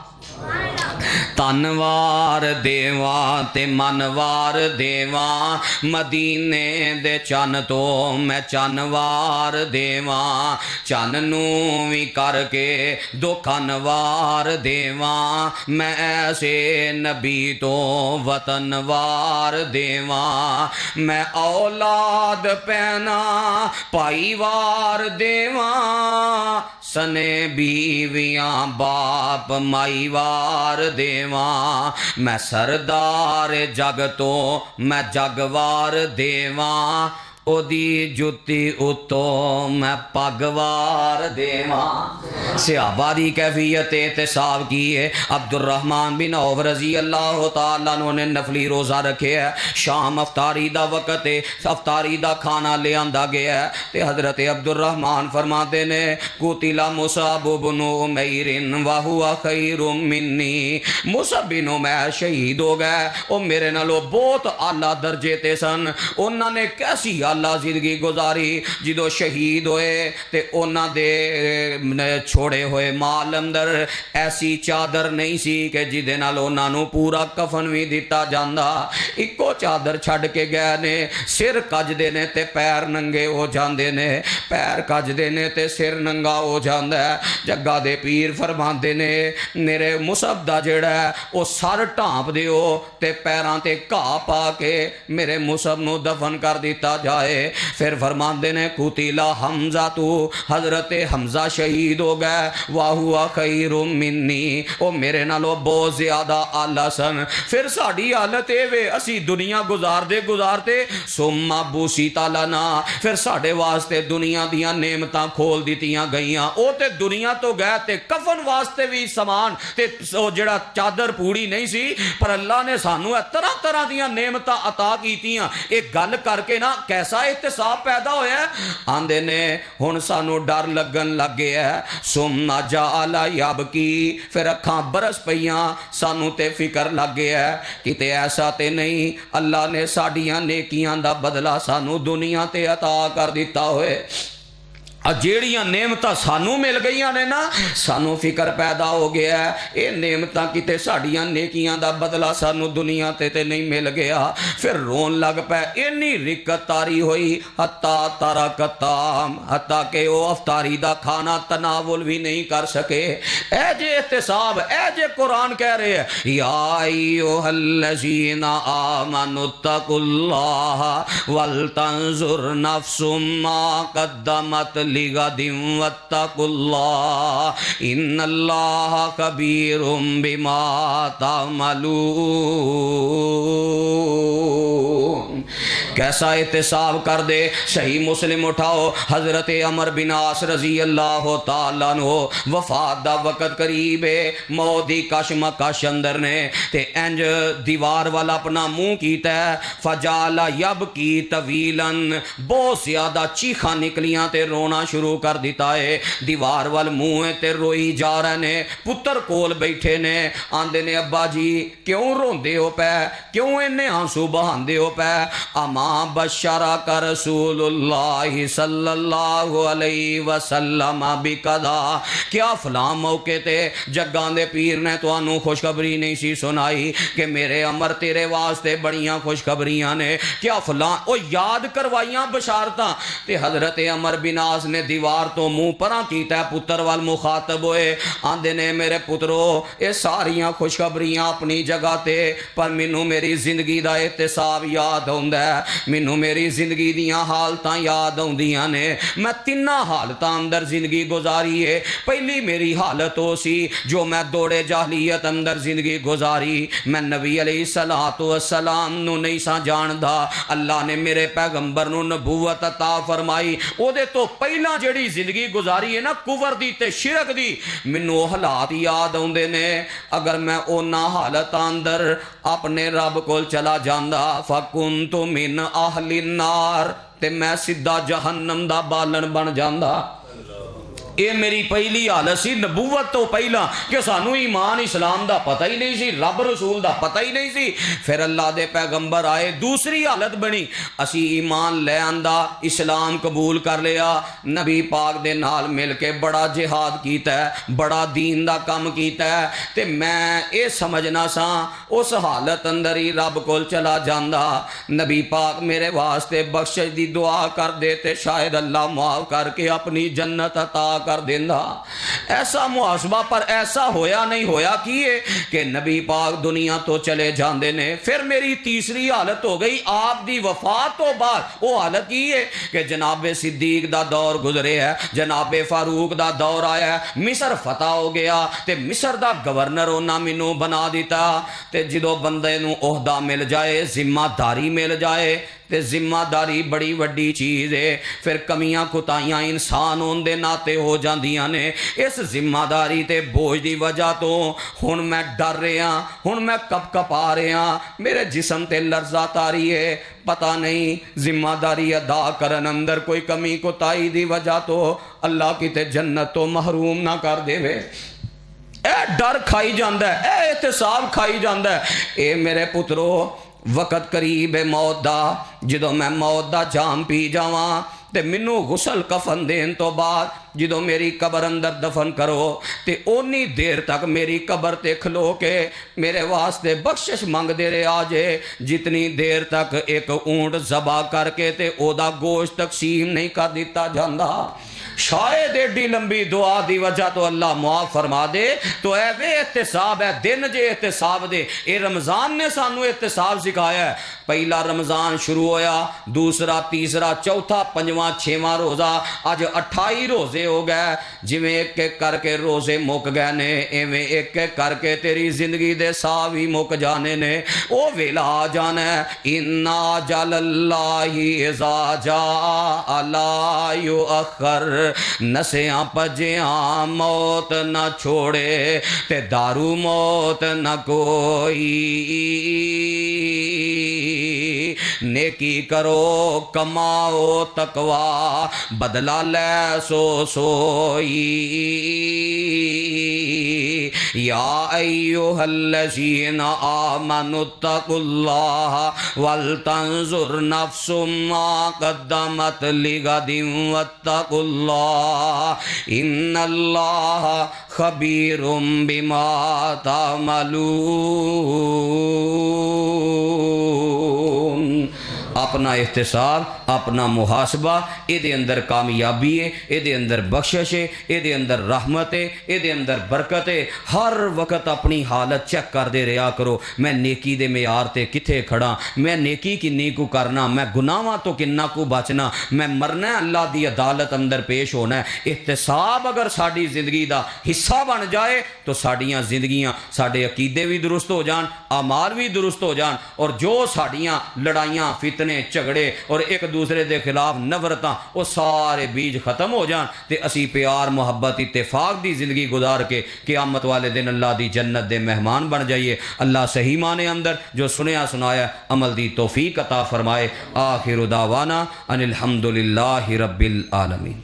تنوار دیواں تے منوار دیواں، مدینے دے چن تو میں چنوار دیواں، چن نوں وی کر کے دو کنوار دیواں، میں ایسے نبی تو وطنوار دیواں، میں اولاد پینا پائی وار دیواں، سنے بیویاں باپ مائی وار دیواں، میں سردار جگ تو میں جگوار دیواں، او دی جتی اتو میں پگوار دیواں۔ صحابہ دی کیفیت احتساب کی ہے۔ عبد الرحمن بن عوف رضی اللہ تعالیٰ عنہ نے نفلی روزہ رکھے ہے، شام افطاری دا وقت ہے، افطاری دا کھانا لے آندا گیا ہے تے حضرت عبد الرحمن فرماتے نے قتل مصعب بن عمیر وہو خیر منی، مصعب بن عمیر شہید ہو گئے، او میرے نالوں بہت اعلیٰ درجے تے سن، انہوں نے کیسی اللہ زندگی گزاری، جدو شہید ہوئے تے انہاں دے چھوڑے ہوئے مال اندر ایسی چادر نہیں سی کہ جدے نال انہاں نو پورا کفن بھی دیتا جاندا، اکو چادر چھڑ کے گئے نے، سر کج دے نے تے پیر ننگے ہو جاندے نے، پیر کج دے نے تے سر ننگا ہو جاندا ہے۔ جگہ دے پیر فرماندے نے میرے مصعب دا جڑا ہے او سر ٹھانپ دیو تے پیراں تے گھاہ پا کے میرے مصعب نو دفن کر دیتا جائے۔ پھر فرماندے نے قتل حمزہ تو، حضرت حمزہ شہید ہو گئے، وَهُوَ خَيْرٌ مِّنِّي، او میرے نالوں بہت زیادہ اعلیٰ سن۔ پھر ساڑی حالت اے وے اسی دنیا گزارتے گزارتے ثُمَّ بُسِطَ لَنَا، پھر ساڑے واسطے دنیا دیاں نعمتاں کھول دیتیاں گئیاں، او تے دنیا تو گئے تے کفن واسطے بھی سامان تے جڑا چادر پوڑی نہیں سی، پر اللہ نے سانو طرح طرح دیاں نعمتاں عطا کیتیاں۔ ایک گل کر کے نا کیسا احتساب پیدا ہویا ہے، آندے نے ہن سانو ڈر لگن لگ گیا ہے، ثم جعل یبکی، پھر اکھاں برس پیاں، سانو تے فکر لگ گیا ہے کتے ایسا تے نہیں اللہ نے ساڈیاں نیکیاں دا بدلہ سانو دنیا تے عطا کر دیتا ہوئے، جیڑیاں نعمتاں سانو مل گئیاں نے نا، سانو فکر پیدا ہو گیا ہے اے نعمتاں کتے ساڑیاں نیکیاں دا بدلہ سانو دنیا تے نہیں مل گیا۔ پھر رون لگ پے، انی رکت تاری ہوئی حتیٰ ترک الطعام، حتیٰ کہ وہ افطاری دا کھانا تناول بھی نہیں کر سکے۔ اے جے احتساب، اے جے قرآن کہہ رہے ہیں یا ایھا الذین آمنوا اتقوا اللہ ولتنظر نفس ما قدمت لغد واتقوا اللہ ان اللہ خبیر بما تعملون۔ کیسا احتساب کر دے. صحیح مسلم اٹھاؤ, حضرت عمر بن عاص رضی اللہ تعالیٰ عنہ وفات دا وقت قریب ہے, موت دی کشمکش اندر نے تے انج دیوار والا اپنا منہ کیتا ہے. فجال یبکی طویلاً, بہت زیادہ چیخاں نکلیاں تے رونا شروع کر دیتا ہے. دیوار وال منہ تے روئی جا رہے نے. پتر کول بیٹھے نے, آندے نے ابا جی کیوں روندے ہو پے, کیوں انہیں آنسو بہاندے ہو پے. اما بشرک رسول اللہ صلی اللہ علیہ وسلم بقضا, کیا فلاں موقع تے جگاں دے پیر نے تو انو خوشخبری نہیں سی سنائی کہ میرے عمر تیرے واسطے بڑیاں خوشخبریاں نے, کیا فلاں او یاد کروائیاں بشارتاں. تے حضرت عمر بن عاص نے دیوار تو منہ پراں کیتا ہے, پتر وال مخاطب ہوئے, آندے نے میرے پترو اے ساریاں خوشخبریاں اپنی جگہ تے, پر مینوں میری زندگی دا احتساب یاد ہوندا ہے, مینوں میری زندگی دیاں حالتاں یاد ہوندیاں نے. میں تیناں حالتاں اندر زندگی گزاری ہے. پہلی میری حالت ہو سی جو میں دوڑے جاہلیت اندر زندگی گزاری, میں نبی علیہ السلام نو نہیں سا جاندا, اللہ نے میرے پیغمبر نو نبوت عطا فرمائی, او دے تو پہلا جڑی زندگی گزاری ہے نا کفر دی تے شرک دی, مینوں حالات یاد ہوندے نے. اگر میں اونا حالت اندر اپنے رب کول چلا جاندا, فکنت من اہل النار, تے میں سیدھا جہنم دا بالن بن جاندا. اے میری پہلی حالت سی نبوت تو پہلا, کہ سانو ایمان اسلام دا پتہ ہی نہیں سی, رب رسول دا پتہ ہی نہیں سی. پھر اللہ دے پیغمبر آئے, دوسری حالت بنی, اسی ایمان لے آندا, اسلام قبول کر لیا, نبی پاک دے نال مل کے بڑا جہاد کیتا ہے, بڑا دین دا کام کیتا ہے. تے میں اے سمجھنا سا اس حالت اندر ہی رب کول چلا جاندا, نبی پاک میرے واسطے بخشش دی دعا کر دے تے شاید اللہ معاف کر کے اپنی جنت عطا کر دینا. ایسا محاسبہ پر ایسا ہویا نہیں ہویا کیے کہ نبی پاک دنیا تو چلے جاندے نے. پھر میری تیسری حالت ہو گئی آپ دی وفات تو بعد, وہ حالت کی ہے کہ جناب صدیق دا دور گزرے ہے, جناب فاروق دا دور آیا ہے, مصر فتح ہو گیا تے مصر دا گورنر ہونا مینوں بنا دیتا. تے جدو بندے نو عہدہ مل جائے, ذمہ داری مل جائے, تے ذمہ داری بڑی وڈی چیز ہے. پھر کمیاں کوتاہیاں انسان ہون دے ناتے ہو جاندیاں نے. اس ذمہ داری تے بوجھ دی وجہ تو ہن میں ڈر رہا, ہن میں کپ آ رہا, میرے جسم تے لرزہ تاری ہے. پتہ نہیں ذمہ داری ادا کرن اندر کوئی کمی کوتاہی دی وجہ تو اللہ کی تے جنت تو محروم نہ کر دے وے. اے ڈر کھائی جاندا ہے, اے احتساب کھائی جاندا ہے. اے میرے پترو وقت قریب ہے موت دا, جدو میں موت دا جام پی جاواں تے منو غسل کفن دین تو بعد جدو میری قبر اندر دفن کرو تے اونی دیر تک میری قبر تے کھلو کے میرے واسطے بخشش مانگ دے رہے آجے جتنی دیر تک ایک اونٹ ذبح کر کے تے او دا گوشت تقسیم نہیں کر دیتا جاندا. شاید ایڈی لمبی دعا دی وجہ تو اللہ معاف فرما دے. تو اے وے احتساب ہے, دن جے احتساب دے. اے رمضان نے سانو احتساب سکھایا ہے. پہلا رمضان شروع ہویا, دوسرا, تیسرا, چوتھا, پنجواں, چھواں روزہ, اج 28 روزے ہو گئے. جویں ایک ایک کر کے روزے مک گئے نے, ایویں ایک ایک کر کے تیری زندگی دے سا بھی مک جانے نے. او ویلا آ جانا ہے, انا جل اللہ اذا جاء لا یؤخر, نسیاں پجیاں موت نہ چھوڑے تے دارو موت نہ کوئی. نیکی کرو کماؤ تقوی, بدلہ لے سو سوئی. یا ایوہ الذین آمنوا اتقوا اللہ ولتنظر نفس ما قدمت لغد واتقوا اللہ ان اللہ خبیر بما تعملون. اپنا احتساب, اپنا محاسبہ, اے دے اندر کامیابی ہے, اے دے اندر بخشش ہے, اے دے اندر رحمت ہے, اے دے اندر برکت ہے. ہر وقت اپنی حالت چیک کر دے رہا کرو, میں نیکی دے معیار تے کتھے کھڑا, میں نیکی کنی کو کرنا, میں گناہاں تو کننا کو بچنا, میں مرنا ہے اللہ دی عدالت اندر پیش ہونا ہے. احتساب اگر ساڈی زندگی دا حصہ بن جائے تو ساڈیاں زندگیاں, ساڈے عقیدے بھی درست ہو جان, اعمال بھی درست ہو جان, اور جو ساڈیاں لڑائیاں فتنے فتنے جھگڑے اور ایک دوسرے دے خلاف نفرتاں وہ سارے بیج ختم ہو جان تے اسی پیار محبت اتفاق دی زندگی گزار کے قیامت والے دن اللہ دی جنت دے مہمان بن جائیے۔ اللہ صحیح معنی اندر جو سنیا سنایا عمل دی توفیق عطا فرمائے۔ آخر دعوانا ان الحمدللہ رب العالمین۔